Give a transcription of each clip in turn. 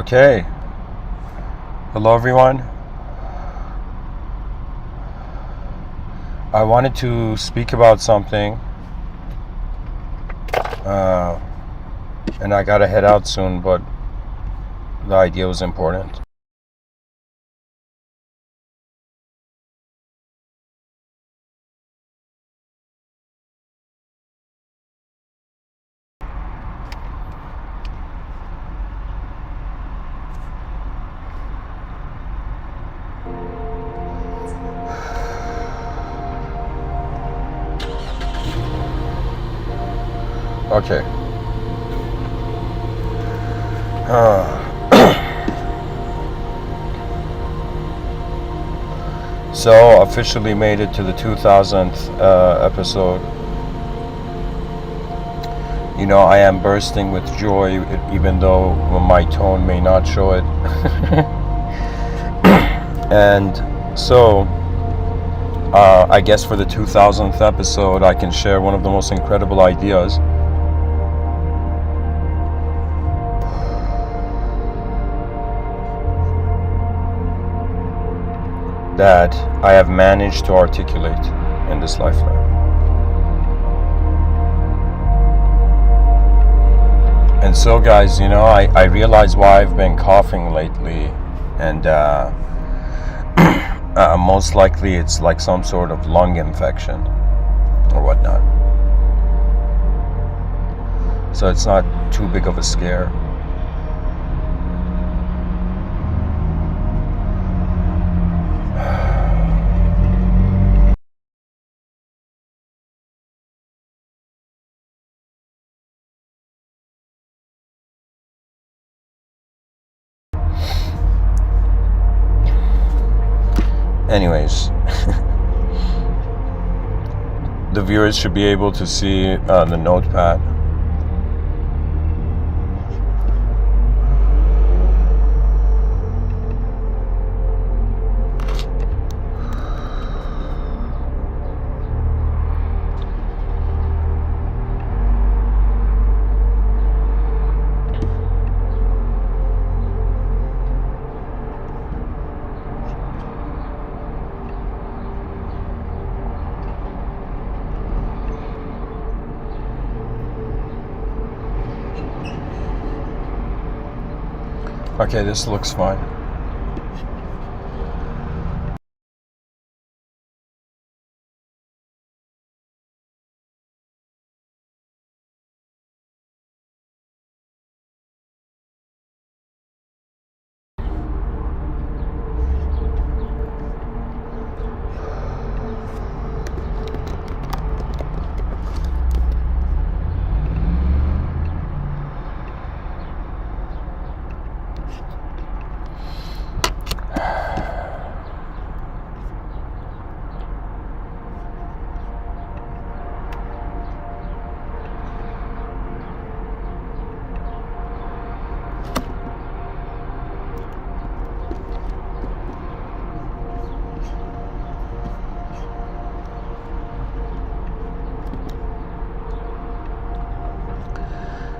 Okay. Hello, everyone. I wanted to speak about something, and I gotta head out soon, but the idea was important. Okay. So, officially made it to the 2000th episode. You know, I am bursting with joy, even though my tone may not show it. And so, I guess for the 2000th episode, I can share one of the most incredible ideas that I have managed to articulate in this lifetime. And so, guys, you know, I realize why I've been coughing lately, and most likely it's like some sort of lung infection or whatnot. So it's not too big of a scare. Anyways, the viewers should be able to see the notepad. Okay, this looks fine.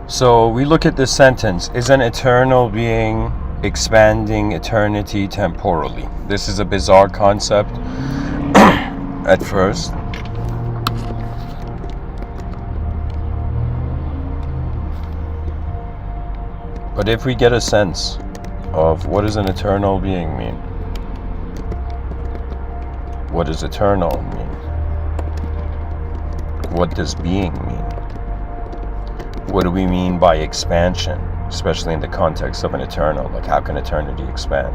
So we look at this sentence: is an eternal being expanding eternity temporally? This is a bizarre concept at first. But if we get a sense of what does an eternal being mean? What does eternal mean? What does being mean? What do we mean by expansion, especially in the context of an eternal? Like, how can eternity expand?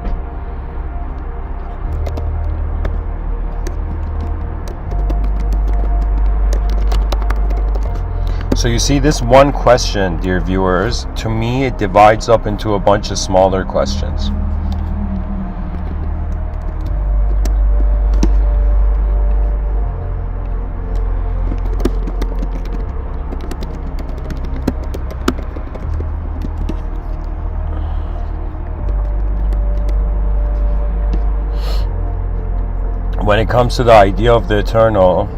So you see, this one question, dear viewers, to me it divides up into a bunch of smaller questions. When it comes to the idea of the eternal,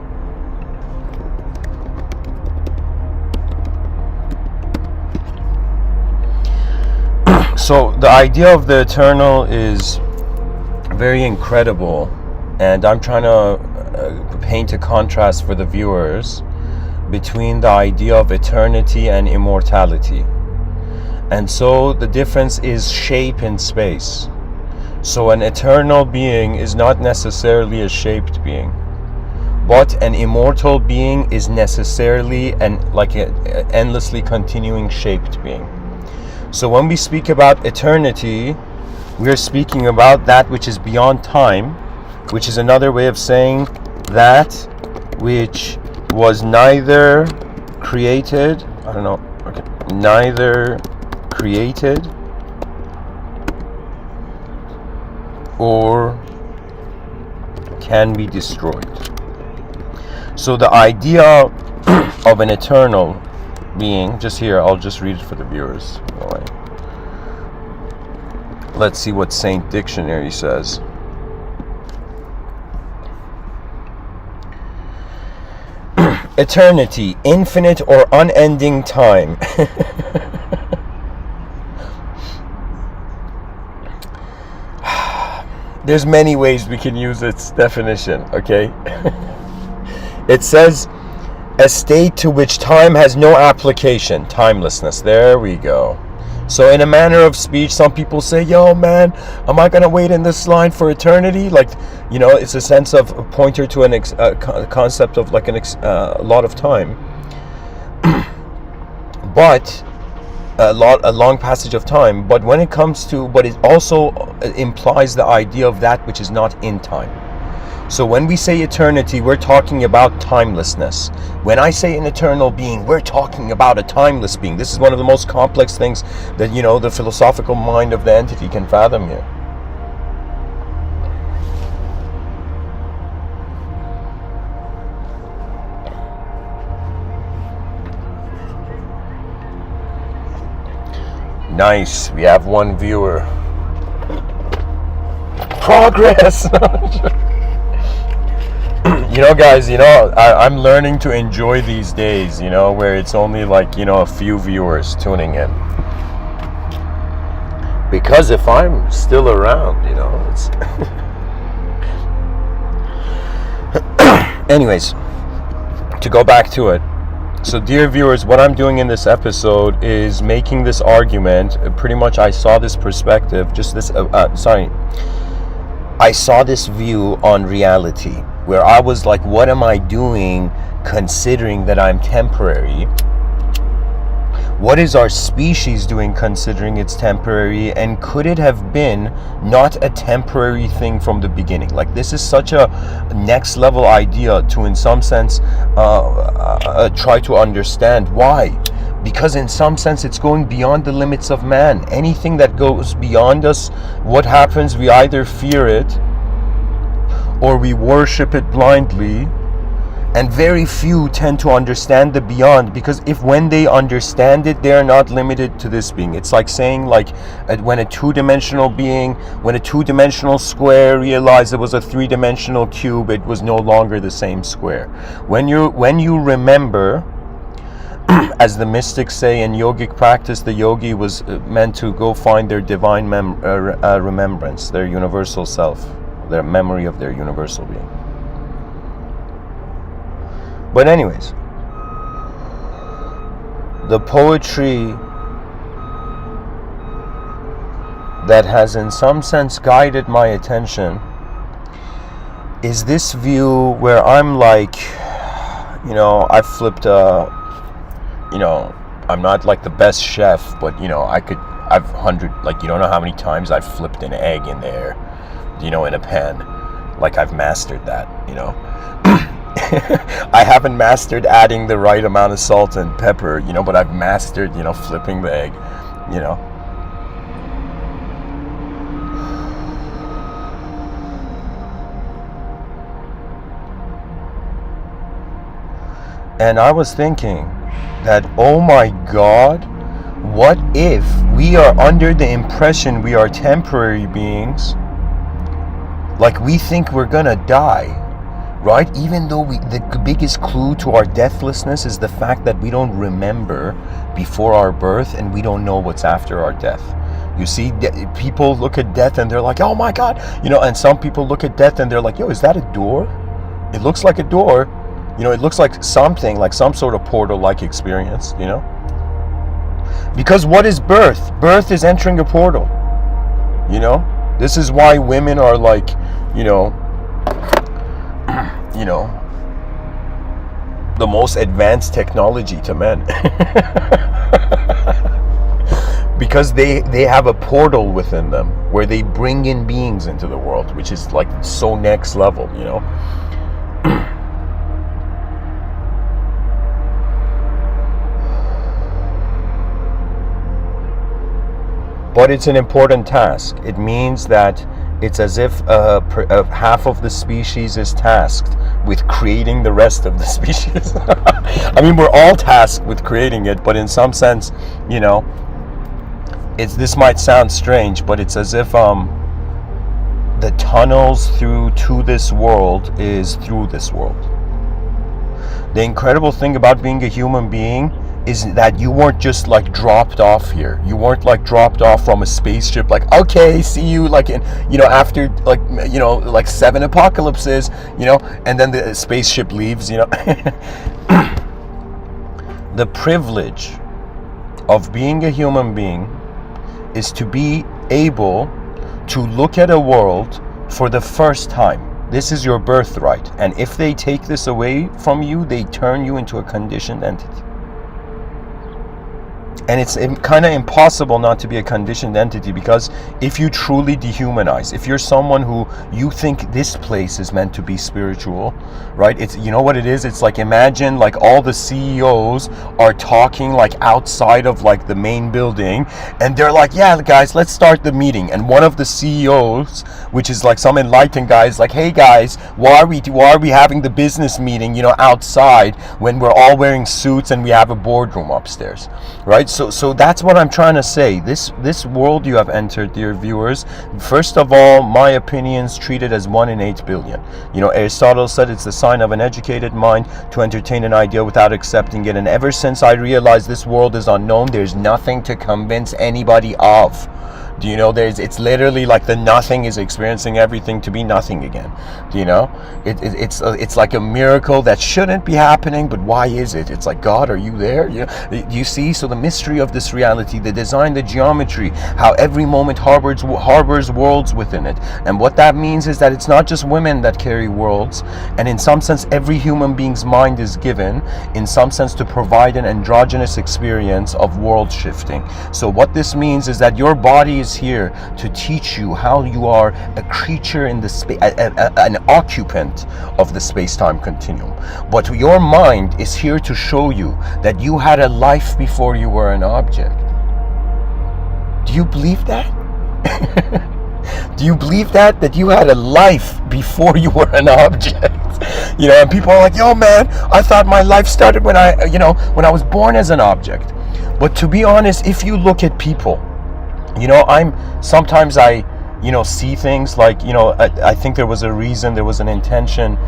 So the idea of the eternal is very incredible, and I'm trying to paint a contrast for the viewers between the idea of eternity and immortality. And so the difference is shape in space. So an eternal being is not necessarily a shaped being, but an immortal being is necessarily an endlessly continuing shaped being. So when we speak about eternity, we are speaking about that which is beyond time, which is another way of saying that which was neither created, neither created or can be destroyed. So the idea of an eternal being, just here, I'll just read it for the viewers. Let's see what Saint Dictionary says. Eternity, infinite or unending time. There's many ways we can use its definition, okay? It says, a state to which time has no application, timelessness. There we go. So in a manner of speech, some people say, yo man, am I going to wait in this line for eternity? It's a sense of a pointer to a concept of a lot of time. But a long passage of time. But when it comes to, but it also implies the idea of that which is not in time. So when we say eternity, we're talking about timelessness. When I say an eternal being, we're talking about a timeless being. This is one of the most complex things that, the philosophical mind of the entity can fathom here. Nice, we have one viewer. Progress! Guys, I'm learning to enjoy these days, where it's only a few viewers tuning in. Because if I'm still around, it's... Anyways, to go back to it. So, dear viewers, what I'm doing in this episode is making this argument. Pretty much, I saw this perspective, I saw this view on reality, where I was like, what am I doing considering that I'm temporary? What is our species doing considering it's temporary? And could it have been not a temporary thing from the beginning? This is such a next level idea to, in some sense, try to understand. Why? Because in some sense it's going beyond the limits of man. Anything that goes beyond us, what happens? We either fear it or we worship it blindly, and very few tend to understand the beyond, because when they understand it, they are not limited to this being. It's like saying, when a two-dimensional square realized it was a three-dimensional cube, it was no longer the same square. When you remember, as the mystics say in yogic practice, the yogi was meant to go find their divine remembrance, their universal self, their memory of their universal being. But anyways, the poetry that has in some sense guided my attention is this view where I'm I've flipped I'm not the best chef, but I've you don't know how many times I've flipped an egg in there, in a pan. I've mastered that, I haven't mastered adding the right amount of salt and pepper, but I've mastered, flipping the egg, And I was thinking that, oh my God, what if we are under the impression we are temporary beings, we think we're gonna die, right? Even though the biggest clue to our deathlessness is the fact that we don't remember before our birth and we don't know what's after our death. You see, people look at death and they're like, oh my God, and some people look at death and they're like, yo, is that a door? It looks like a door. It looks like something, like some sort of portal-like experience, Because what is birth? Birth is entering a portal, This is why women are like, the most advanced technology to men. Because they have a portal within them where they bring in beings into the world, which is like so next level, But it's an important task. It means that it's as if half of the species is tasked with creating the rest of the species. I mean, we're all tasked with creating it, but in some sense, this might sound strange, but it's as if the tunnels to this world is through this world. The incredible thing about being a human being is that you weren't just like dropped off here. You weren't like dropped off from a spaceship like, okay, see you like in, after like, like 7 apocalypses, and then the spaceship leaves, The privilege of being a human being is to be able to look at a world for the first time. This is your birthright. And if they take this away from you, they turn you into a conditioned entity. And it's kind of impossible not to be a conditioned entity, because if you truly dehumanize, if you're someone who you think this place is meant to be spiritual, right? It's, what it is? It's like, imagine like all the CEOs are talking like outside of like the main building, and they're like, yeah, guys, let's start the meeting. And one of the CEOs, which is like some enlightened guy, is like, hey guys, why are we having the business meeting, outside when we're all wearing suits and we have a boardroom upstairs, right? So that's what I'm trying to say. This world you have entered, dear viewers, first of all, my opinions treat it as 1 in 8 billion. Aristotle said it's the sign of an educated mind to entertain an idea without accepting it. And ever since I realized this world is unknown, there's nothing to convince anybody of. Do you know, it's literally like the nothing is experiencing everything to be nothing again. Do you know? It's like a miracle that shouldn't be happening, but why is it? It's like, God, are you there? Do you see? So the mystery of this reality, the design, the geometry, how every moment harbors worlds within it. And what that means is that it's not just women that carry worlds, and in some sense every human being's mind is given, in some sense, to provide an androgynous experience of world shifting. So what this means is that your body is here to teach you how you are a creature in the space, an occupant of the space-time continuum. But your mind is here to show you that you had a life before you were an object. Do you believe that? Do you believe that you had a life before you were an object? And people are like, yo man, I thought my life started when I was born as an object. But to be honest, if you look at people, sometimes I see things like, I think there was a reason, there was an intention,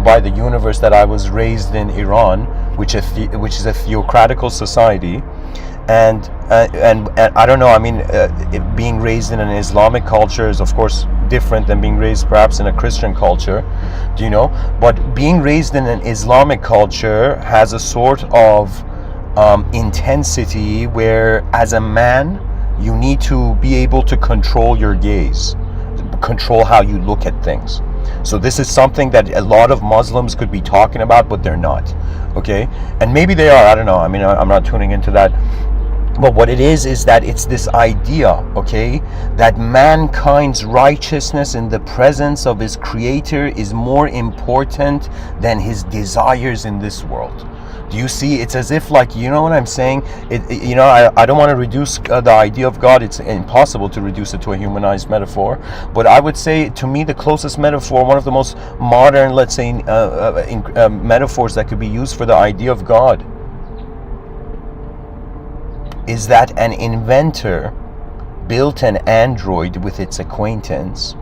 by the universe that I was raised in Iran, which is a theocratical society. And I don't know, I mean, being raised in an Islamic culture is of course different than being raised perhaps in a Christian culture, but being raised in an Islamic culture has a sort of intensity where, as a man, you need to be able to control your gaze, control how you look at things. So this is something that a lot of Muslims could be talking about, but they're not, okay? And maybe they are, I don't know, I mean, I'm not tuning into that. But what it is that it's this idea, okay, that mankind's righteousness in the presence of his creator is more important than his desires in this world. Do you see? It's as if, like, you know what I'm saying? I don't want to reduce the idea of God. It's impossible to reduce it to a humanized metaphor. But I would say, to me, the closest metaphor, one of the most modern, let's say, metaphors that could be used for the idea of God, is that an inventor built an android with its acquaintance,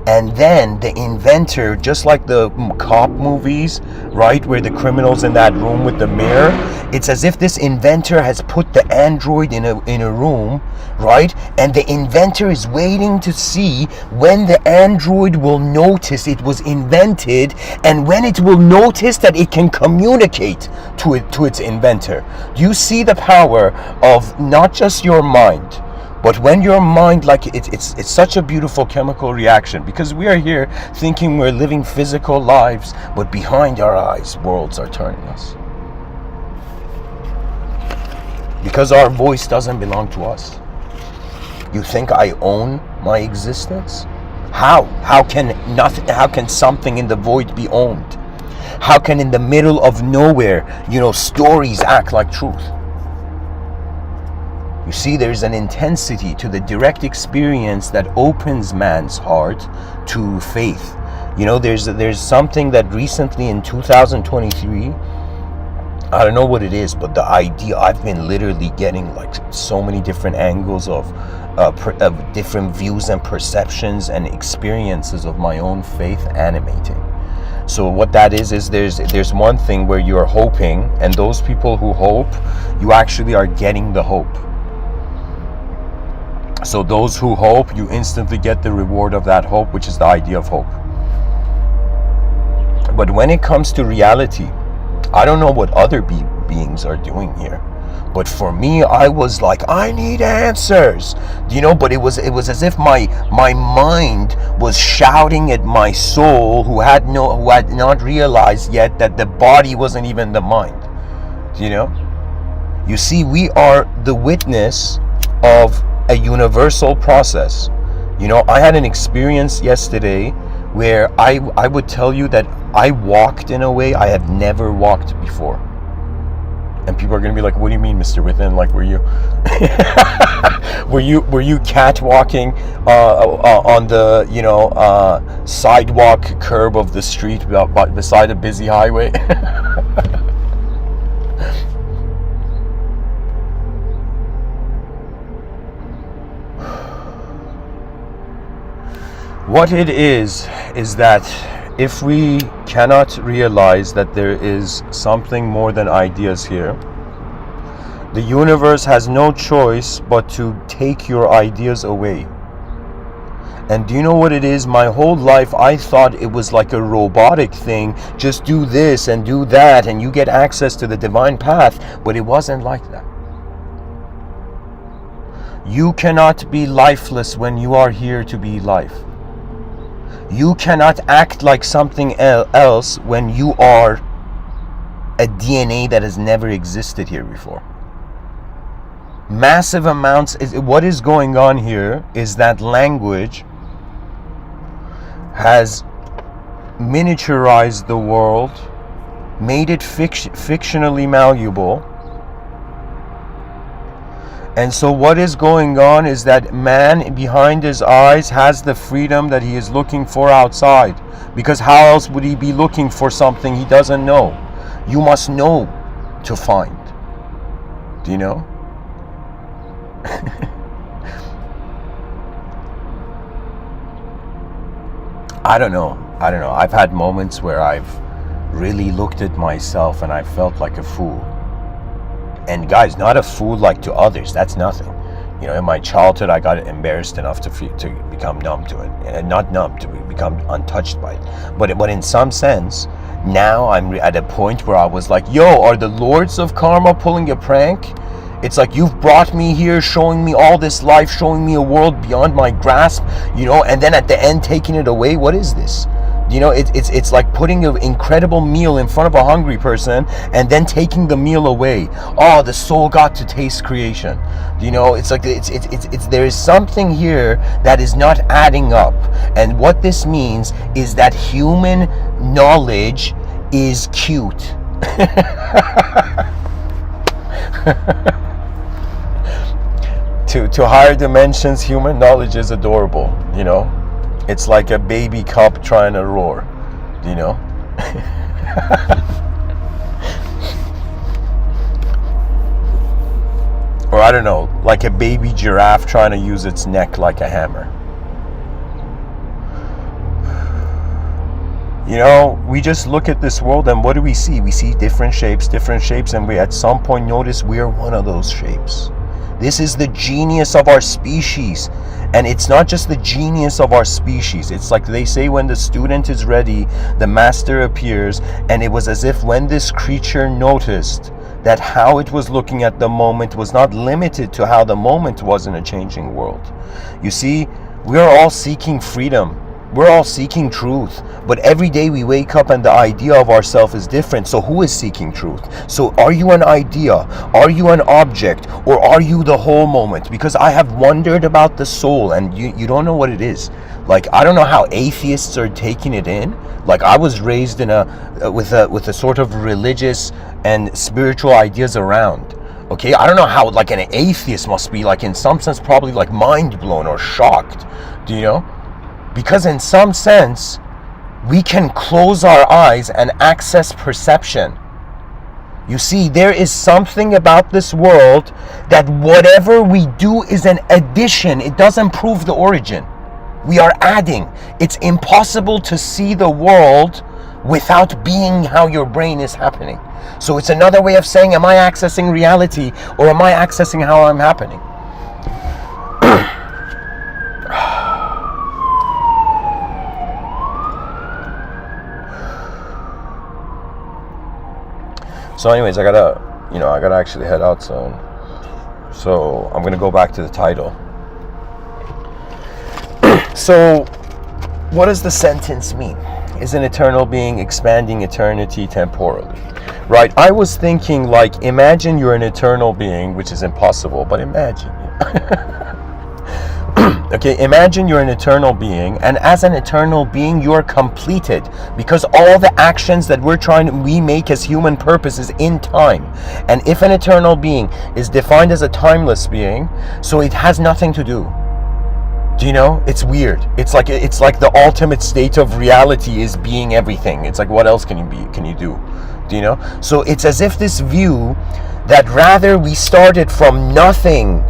And then the inventor, just like the cop movies, right, where the criminal's in that room with the mirror, it's as if this inventor has put the android in a room, right, and the inventor is waiting to see when the android will notice it was invented, and when it will notice that it can communicate to its inventor. Do you see the power of not just your mind, but when your mind, like it's such a beautiful chemical reaction, because we are here thinking we're living physical lives, but behind our eyes, worlds are turning us. Because our voice doesn't belong to us. You think I own my existence? How? How can something in the void be owned? How can in the middle of nowhere, stories act like truth? You see, there's an intensity to the direct experience that opens man's heart to faith. There's something that recently in 2023, I don't know what it is, but the idea, I've been literally getting like so many different angles of different views and perceptions and experiences of my own faith animating. So what that is there's one thing where you're hoping, and those people who hope, you actually are getting the hope. So those who hope, you instantly get the reward of that hope, which is the idea of hope. But when it comes to reality, I don't know what other beings are doing here, but for me, I was like, I need answers, but it was as if my mind was shouting at my soul, who had not realized yet that the body wasn't even the mind. You see, we are the witness of a universal process. I had an experience yesterday where I would tell you that I walked in a way I have never walked before. And people are going to be like, what do you mean, Mr. Within? Like, were you were you catwalking on the sidewalk curb of the street beside a busy highway? What it is that if we cannot realize that there is something more than ideas here, the universe has no choice but to take your ideas away. And do you know what it is? My whole life I thought it was like a robotic thing. Just do this and do that and you get access to the divine path. But it wasn't like that. You cannot be lifeless when you are here to be life. You cannot act like something else when you are a DNA that has never existed here before. Massive amounts. What is going on here is that language has miniaturized the world, made it fictionally malleable. And so what is going on is that man behind his eyes has the freedom that he is looking for outside. Because how else would he be looking for something he doesn't know? You must know to find. Do you know? I don't know. I've had moments where I've really looked at myself and I felt like a fool. And guys, not a fool like to others. That's nothing. In my childhood, I got embarrassed enough to become numb to it, and not numb, to become untouched by it. But in some sense, now I'm at a point where I was like, yo, are the lords of karma pulling a prank? It's like, you've brought me here, showing me all this life, showing me a world beyond my grasp, and then at the end taking it away. What is this? It's like putting an incredible meal in front of a hungry person and then taking the meal away. Oh, the soul got to taste creation. It's like it's there is something here that is not adding up. And what this means is that human knowledge is cute. To higher dimensions, human knowledge is adorable, It's like a baby cub trying to roar, Or I don't know, like a baby giraffe trying to use its neck like a hammer. You know, we just look at this world and what do we see? We see different shapes, and we at some point notice we are one of those shapes. This is the genius of our species. And it's not just the genius of our species. It's like they say, when the student is ready, the master appears. And it was as if when this creature noticed that how it was looking at the moment was not limited to how the moment was in a changing world. You see, we're all seeking freedom. We're all seeking truth, but every day we wake up and the idea of ourselves is different. So who is seeking truth? So are you an idea? Are you an object? Or are you the whole moment? Because I have wondered about the soul, and you don't know what it is. Like, I don't know how atheists are taking it in. Like, I was raised in with a sort of religious and spiritual ideas around. Okay, I don't know how like an atheist must be, like, in some sense probably like mind blown or shocked. Do you know? Because in some sense, we can close our eyes and access perception. You see, there is something about this world that whatever we do is an addition. It doesn't prove the origin. We are adding. It's impossible to see the world without being how your brain is happening. So it's another way of saying, am I accessing reality or am I accessing how I'm happening? So anyways, I gotta actually head out soon. So I'm gonna go back to the title. So what does the sentence mean? Is an eternal being expanding eternity temporally? Right, I was thinking, like, imagine you're an eternal being, which is impossible, but imagine. Okay, imagine you're an eternal being, and as an eternal being, you're completed, because all the actions that we make as human purpose is in time. And if an eternal being is defined as a timeless being, so it has nothing to do. Do you know? It's weird. It's like the ultimate state of reality is being everything. It's like, what else can you do? Do you know? So it's as if this view that rather we started from nothing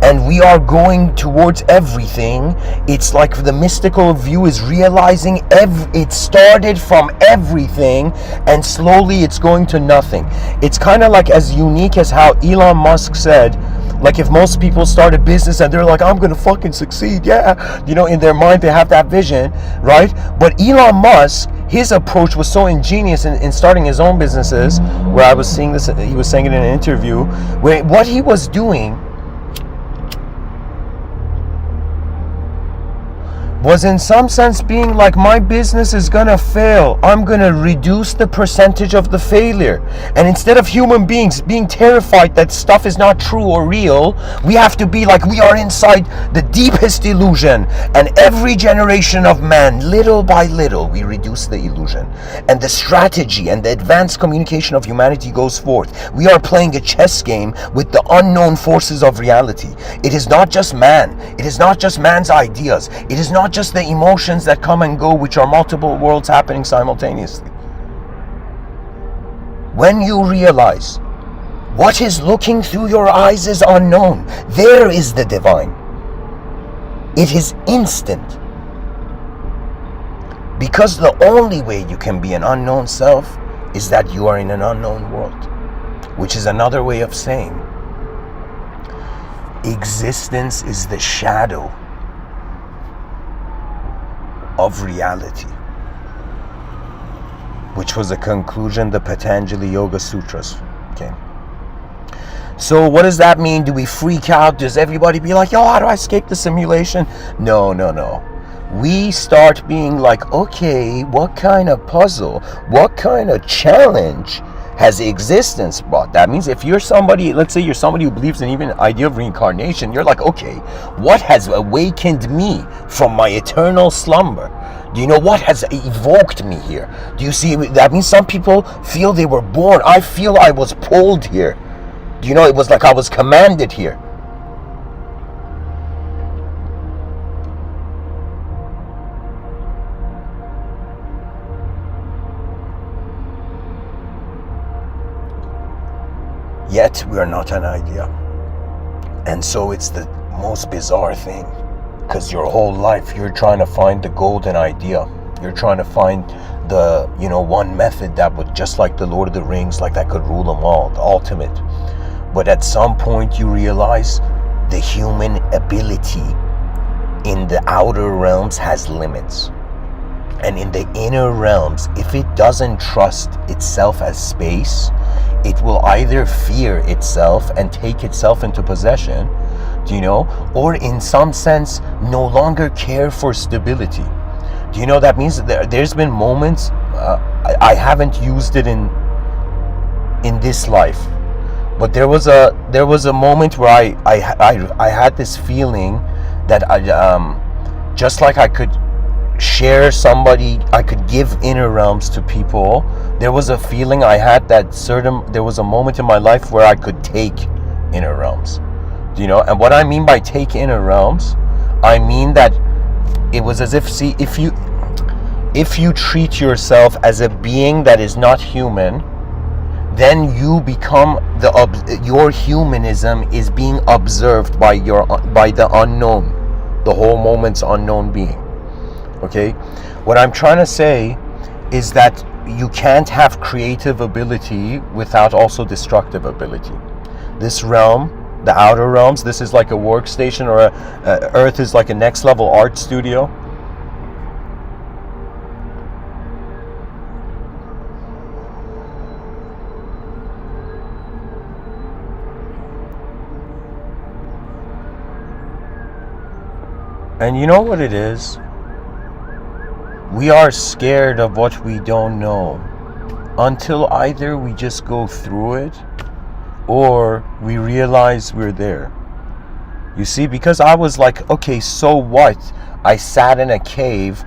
and we are going towards everything. It's like the mystical view is realizing it started from everything and slowly it's going to nothing. It's kind of like as unique as how Elon Musk said, like, if most people start a business and they're like, I'm gonna fucking succeed, yeah, you know, in their mind they have that vision, right? But Elon Musk, his approach was so ingenious in starting his own businesses, where I was seeing this, he was saying it in an interview, where what he was doing was in some sense being like, my business is gonna fail. I'm gonna reduce the percentage of the failure. And instead of human beings being terrified that stuff is not true or real, we have to be like, we are inside the deepest illusion. And every generation of man, little by little, we reduce the illusion. And the strategy and the advanced communication of humanity goes forth. We are playing a chess game with the unknown forces of reality. It is not just man. It is not just man's ideas. It is not just the emotions that come and go, which are multiple worlds happening simultaneously. When you realize what is looking through your eyes is unknown, there is the divine. It is instant. Because the only way you can be an unknown self is that you are in an unknown world, which is another way of saying existence is the shadow of reality, which was a conclusion the Patanjali Yoga Sutras. Okay. So what does that mean? Do we freak out? Does everybody be like, yo, how do I escape the simulation? No. We start being like, okay, what kind of puzzle, what kind of challenge has existence brought? That means if you're somebody, let's say you're somebody who believes in even the idea of reincarnation, you're like, okay, what has awakened me from my eternal slumber? Do you know what has evoked me here? Do you see? That means some people feel they were born. I feel I was pulled here. Do you know, it was like I was commanded here. Yet we are not an idea. And so it's the most bizarre thing, because your whole life you're trying to find the golden idea. You're trying to find the, one method that would, just like the Lord of the Rings, like that could rule them all, the ultimate. But at some point you realize the human ability in the outer realms has limits. And in the inner realms, if it doesn't trust itself as space, it will either fear itself and take itself into possession, or in some sense no longer care for stability. That means there's been moments, I haven't used it in this life, but there was a moment where I had this feeling that just like I could share somebody, I could give inner realms to people. There was a feeling I had that there was a moment in my life where I could take inner realms. And what I mean by take inner realms, I mean that it was as if, if you treat yourself as a being that is not human, then you become your humanism is being observed by the unknown, the whole moment's unknown being. Okay, what I'm trying to say is that you can't have creative ability without also destructive ability. This realm, the outer realms, this is like a workstation, or Earth is like a next level art studio. And you know what it is? We are scared of what we don't know until either we just go through it or we realize we're there. You see, because I was like, okay, so what? I sat in a cave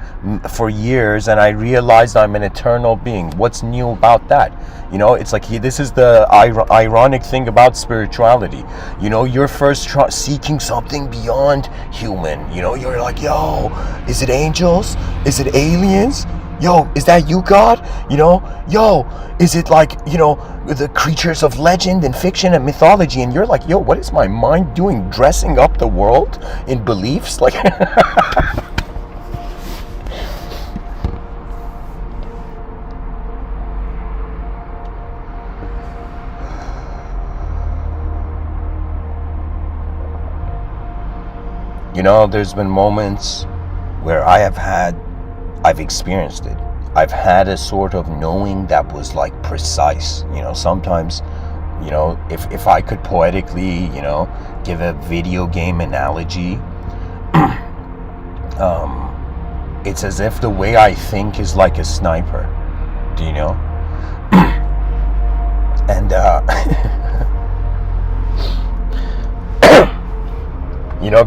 for years and I realized I'm an eternal being. What's new about that? It's like this is the ironic thing about spirituality. You're first seeking something beyond human. You're like, yo, is it angels? Is it aliens? Yo, is that you, God? Yo, is it like, the creatures of legend and fiction and mythology? And you're like, yo, what is my mind doing? Dressing up the world in beliefs? Like, there's been moments where I've experienced it. I've had a sort of knowing that was like precise. Sometimes, if I could poetically, give a video game analogy, it's as if the way I think is like a sniper. Do you know? And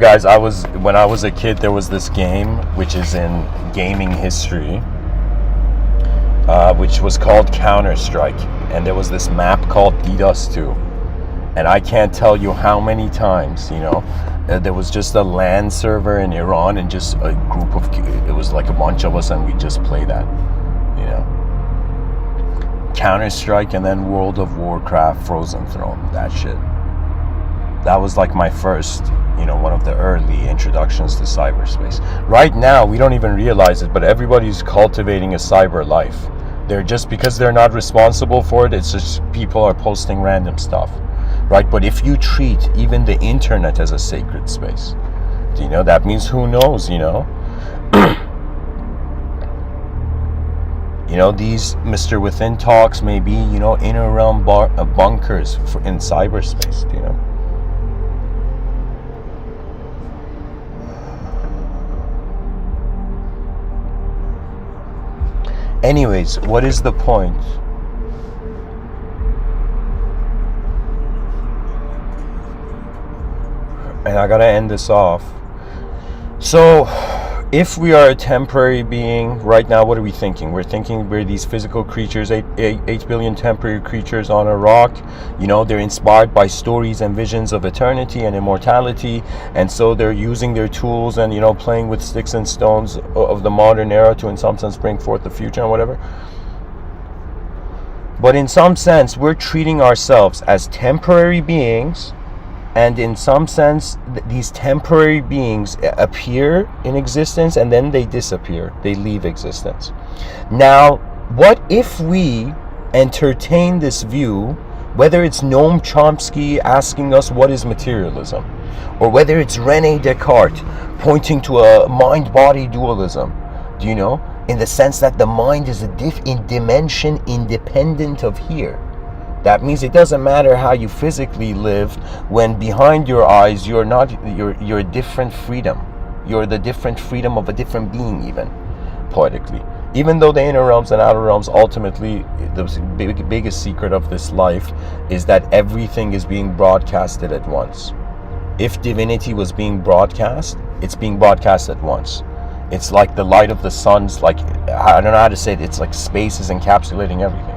guys, when I was a kid, there was this game which is in gaming history, which was called Counter-Strike, and there was this map called DDoS 2, and I can't tell you how many times, there was just a LAN server in Iran, and just a group of, it was like a bunch of us, and we just play that, Counter-Strike, and then World of Warcraft, Frozen Throne, that shit. That was like my first, one of the early introductions to cyberspace. Right now, we don't even realize it, but everybody's cultivating a cyber life. They're just, because they're not responsible for it, it's just people are posting random stuff, right? But if you treat even the internet as a sacred space, that means who knows, these Mr. Within talks may be, inner realm bunkers in cyberspace, Anyways, what is the point? And I gotta end this off. So, if we are a temporary being, right now, what are we thinking? We're thinking we're these physical creatures, 8 billion temporary creatures on a rock. They're inspired by stories and visions of eternity and immortality. And so they're using their tools and, playing with sticks and stones of the modern era to, in some sense, bring forth the future and whatever. But in some sense, we're treating ourselves as temporary beings And in some sense, these temporary beings appear in existence and then they disappear. They leave existence. Now, what if we entertain this view, whether it's Noam Chomsky asking us what is materialism, or whether it's René Descartes pointing to a mind-body dualism, do you know? In the sense that the mind is a dimension independent of here. That means it doesn't matter how you physically live, when behind your eyes you're a different freedom. You're the different freedom of a different being, even poetically. Even though the inner realms and outer realms, ultimately the biggest secret of this life is that everything is being broadcasted at once. If divinity was being broadcast, it's being broadcast at once. It's like the light of the sun's, like, I don't know how to say it, it's like space is encapsulating everything.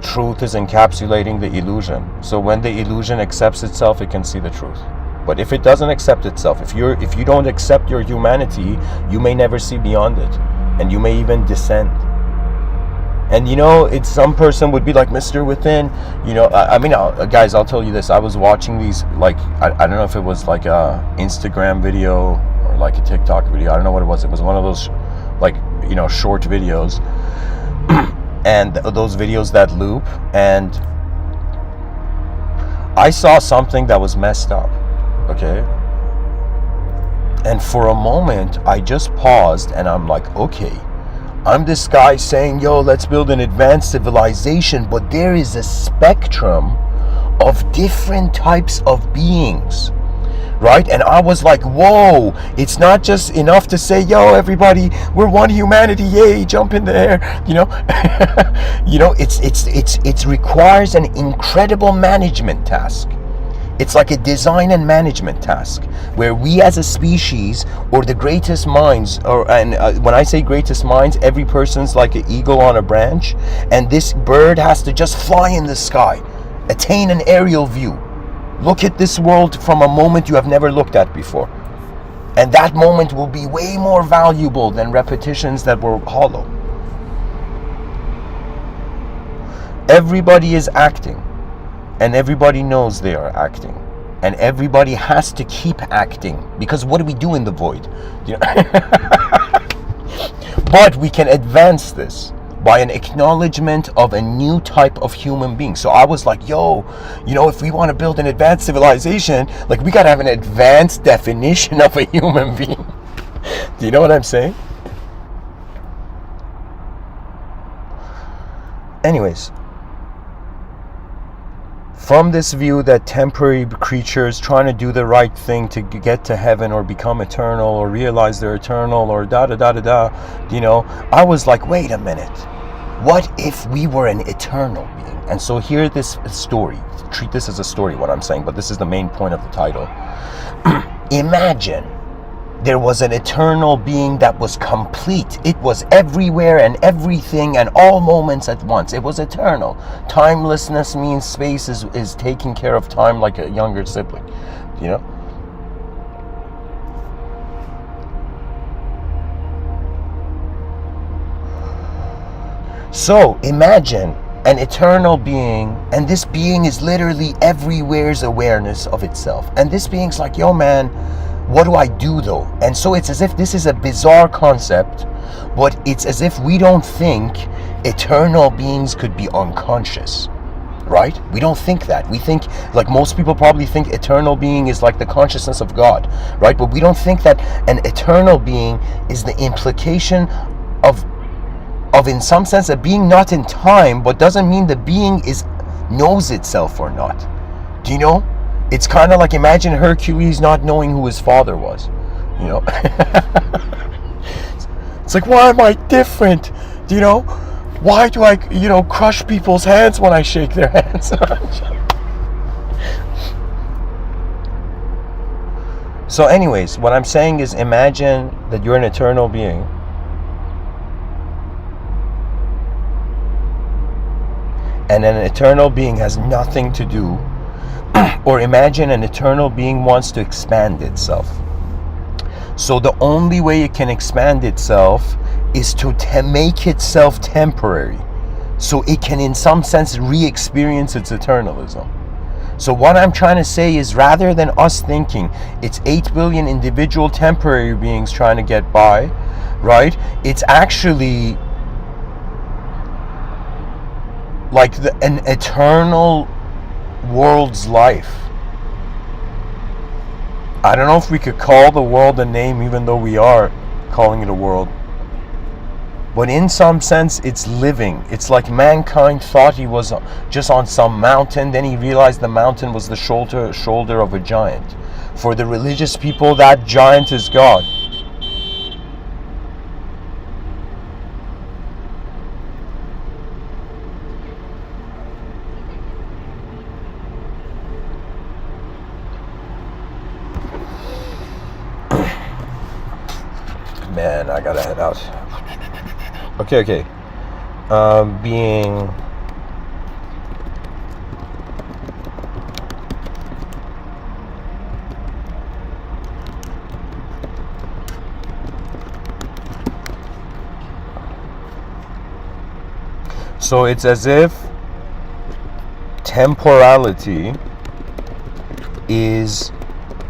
Truth is encapsulating the illusion. So when the illusion accepts itself, it can see the truth. But if it doesn't accept itself, if you don't accept your humanity, you may never see beyond it, and you may even descend. And you know, it's some person would be like, Mr.Within, you know, I mean, guys, I'll tell you this. I was watching these, like, I don't know if it was like a Instagram video or like a TikTok video. I don't know what it was. It was one of those, like, you know, short videos. And those videos that loop. And I saw something that was messed up. Okay. And for a moment, I just paused and I'm like, okay, I'm this guy saying, yo, let's build an advanced civilization, but there is a spectrum of different types of beings, right? And I was like, whoa, it's not just enough to say, yo, everybody, we're one humanity, yay, jump in the air, you know? You know, it requires an incredible management task. It's like a design and management task where we as a species, or the greatest minds, when I say greatest minds, every person's like an eagle on a branch, and this bird has to just fly in the sky, attain an aerial view, look at this world from a moment you have never looked at before. And that moment will be way more valuable than repetitions that were hollow. Everybody is acting. And everybody knows they are acting. And everybody has to keep acting. Because what do we do in the void? You know? But we can advance this by an acknowledgement of a new type of human being. So I was like, yo, you know, if we want to build an advanced civilization, like, we got to have an advanced definition of a human being. Do you know what I'm saying? Anyways, from this view that temporary creatures trying to do the right thing to get to heaven or become eternal or realize they're eternal or you know, I was like, wait a minute, what if we were an eternal being? And so here, this story, treat this as a story, what I'm saying, but this is the main point of the title. Imagine there was an eternal being that was complete. It was everywhere and everything and all moments at once. It was eternal. Timelessness means space is taking care of time like a younger sibling, you know? So imagine an eternal being, and this being is literally everywhere's awareness of itself. And this being's like, yo man, what do I do though? And so it's as if this is a bizarre concept, but it's as if we don't think eternal beings could be unconscious, right? We don't think that. We think, like most people probably think eternal being is like the consciousness of God, right? But we don't think that an eternal being is the implication of in some sense a being not in time, but doesn't mean the being knows itself or not. Do you know? It's kind of like, imagine Hercules not knowing who his father was, you know? It's like, why am I different? Do you know? Why do I, you know, crush people's hands when I shake their hands? So anyways, what I'm saying is, imagine that you're an eternal being. And an eternal being has nothing to do. Or imagine an eternal being wants to expand itself. So the only way it can expand itself is to make itself temporary. So it can in some sense re-experience its eternalism. So what I'm trying to say is, rather than us thinking it's 8 billion individual temporary beings trying to get by, right? It's actually like an eternal world's life. I don't know if we could call the world a name, even though we are calling it a world. But in some sense, it's living. It's like mankind thought he was just on some mountain. Then he realized the mountain was the shoulder of a giant. For the religious people, that giant is God. Man, I gotta head out. Okay. Being so it's as if temporality is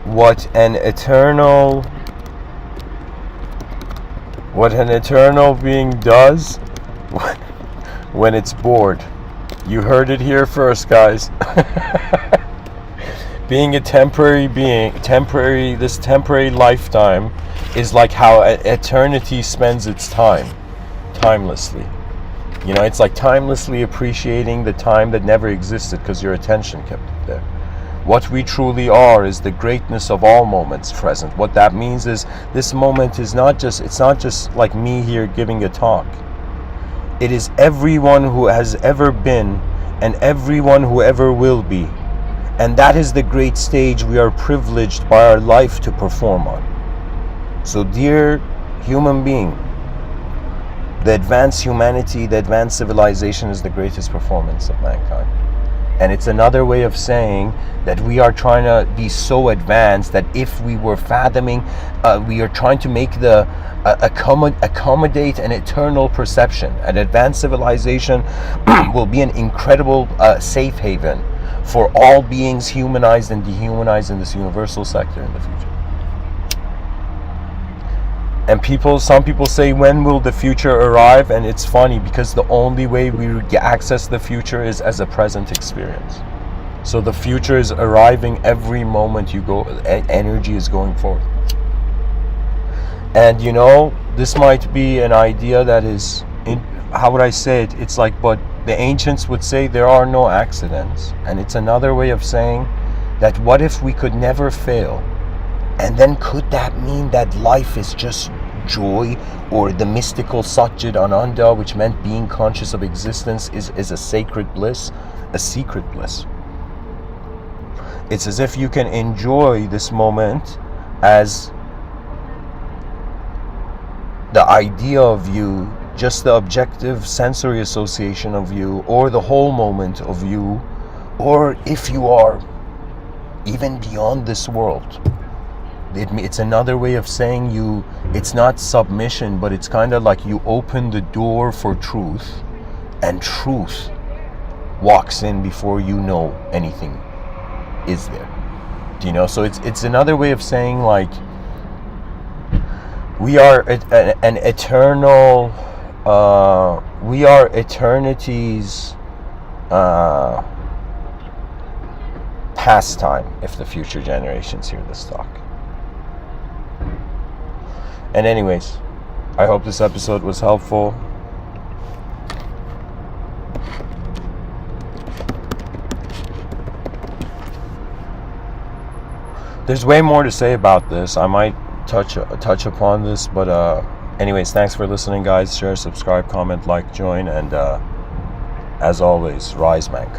what an eternal being does when it's bored. You heard it here first, guys. Being a temporary being, this temporary lifetime is like how eternity spends its time, timelessly. You know, it's like timelessly appreciating the time that never existed because your attention kept it there. What we truly are is the greatness of all moments present. What that means is this moment is it's not just like me here giving a talk. It is everyone who has ever been and everyone who ever will be. And that is the great stage we are privileged by our life to perform on. So dear human being, the advanced humanity, the advanced civilization is the greatest performance of mankind. And it's another way of saying that we are trying to be so advanced that if we were fathoming, we are trying to make accommodate an eternal perception. An advanced civilization will be an incredible safe haven for all beings humanized and dehumanized in this universal sector in the future. And some people say, when will the future arrive? And it's funny because the only way we access the future is as a present experience. So the future is arriving every moment you go, energy is going forward. And you know, this might be an idea that is, how would I say it? It's like, but the ancients would say there are no accidents. And it's another way of saying that what if we could never fail? And then could that mean that life is just joy, or the mystical Satchit Ananda, which meant being conscious of existence, is a sacred bliss, a secret bliss? It's as if you can enjoy this moment as the idea of you, just the objective sensory association of you, or the whole moment of you, or if you are even beyond this world. It's another way of saying it's not submission, but it's kind of like you open the door for truth, and truth walks in before you know anything is there. Do you know? So it's another way of saying, like, we are an eternal, we are eternity's pastime if the future generations hear this talk. And anyways, I hope this episode was helpful. There's way more to say about this. I might touch upon this, but anyways, thanks for listening, guys. Share, subscribe, comment, like, join, and as always, rise, mankind.